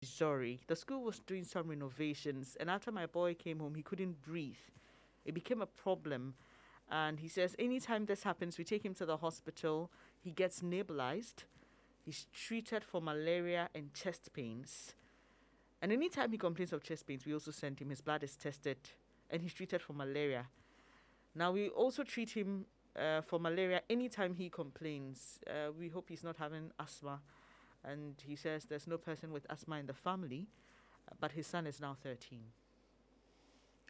Sorry, the school was doing some renovations, and after my boy came home, he couldn't breathe. It became a problem. And he says anytime this happens, we take him to the hospital. He gets nebulized. He's treated for malaria and chest pains. And anytime he complains of chest pains, we also send him. His blood is tested, and he's treated for malaria. Now, we also treat him for malaria anytime he complains. We hope he's not having asthma. And he says there's no person with asthma in the family, but his son is now 13.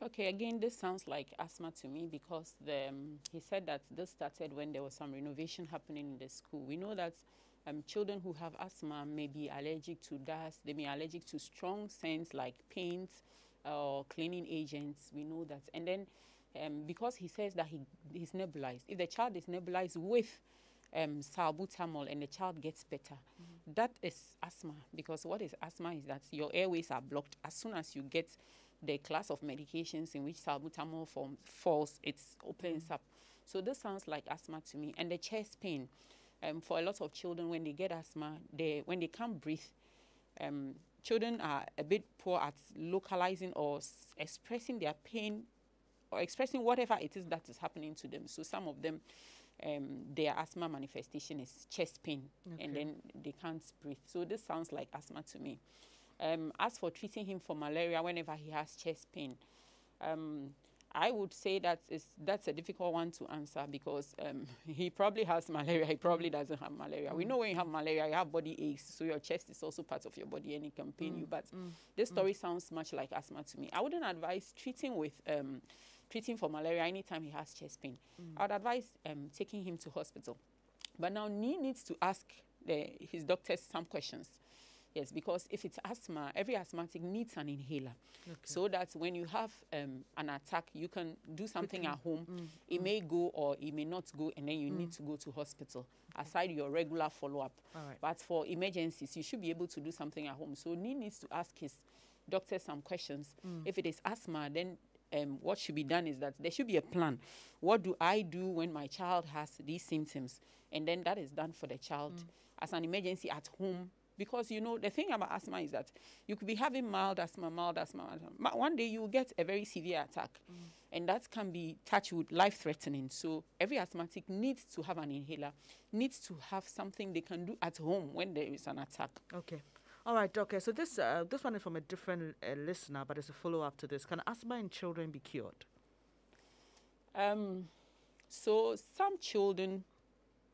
Okay, again, this sounds like asthma to me because he said that this started when there was some renovation happening in the school. We know that children who have asthma may be allergic to dust. They may be allergic to strong scents like paint or cleaning agents. We know that. And then because he says that he's nebulized, if the child is nebulized with salbutamol and the child gets better, that is asthma. Because what is asthma is that your airways are blocked. As soon as you get the class of medications in which salbutamol falls, it opens up. So this sounds like asthma to me. And the chest pain, for a lot of children, when they get asthma, when they can't breathe, children are a bit poor at localizing or expressing their pain or expressing whatever it is that is happening to them. So some of them, their asthma manifestation is chest pain, and then they can't breathe. So this sounds like asthma to me. As for treating him for malaria whenever he has chest pain, I would say that's a difficult one to answer because he probably has malaria. He probably doesn't have malaria. We know when you have malaria, you have body aches, so your chest is also part of your body and it can pain you. But this story sounds much like asthma to me. I wouldn't advise treating for malaria anytime he has chest pain. I would advise taking him to hospital. But now he needs to ask his doctors some questions. Yes, because if it's asthma, every asthmatic needs an inhaler. So that when you have an attack, you can do something at home. It may go or it may not go, and then you need to go to hospital, aside your regular follow-up. But for emergencies, you should be able to do something at home. So he needs to ask his doctor some questions. If it is asthma, then what should be done is that there should be a plan. What do I do when my child has these symptoms? And then that is done for the child as an emergency at home. Because, you know, the thing about asthma is that you could be having mild asthma. One day you will get a very severe attack. And that can be, touched with, life-threatening. So every asthmatic needs to have an inhaler, needs to have something they can do at home when there is an attack. Okay. All right, okay. So this one is from a different listener, but it's a follow-up to this. Can asthma in children be cured? So some children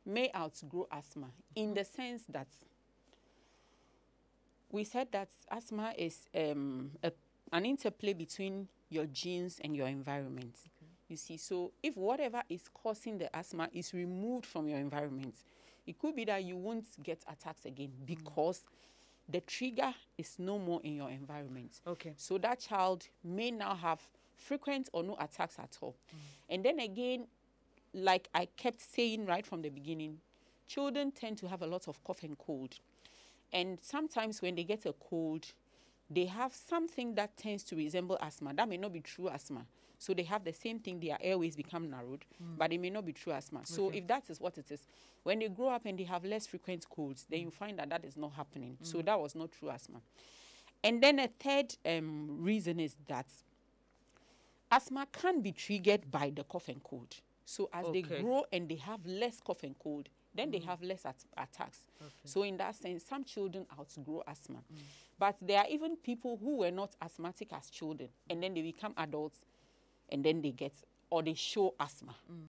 may outgrow asthma in the sense that we said that asthma is an interplay between your genes and your environment. You see, so if whatever is causing the asthma is removed from your environment, it could be that you won't get attacks again because the trigger is no more in your environment. So that child may now have frequent or no attacks at all. And then again, like I kept saying right from the beginning, children tend to have a lot of cough and cold. And sometimes when they get a cold, they have something that tends to resemble asthma. That may not be true asthma. So they have the same thing, their airways become narrowed, but it may not be true asthma. So if that is what it is, when they grow up and they have less frequent colds, then you find that that is not happening. So that was not true asthma. And then a third reason is that asthma can be triggered by the cough and cold. So as they grow and they have less cough and cold, then they have less attacks. So in that sense, some children outgrow asthma. But there are even people who were not asthmatic as children, and then they become adults, and then they get, or they show asthma.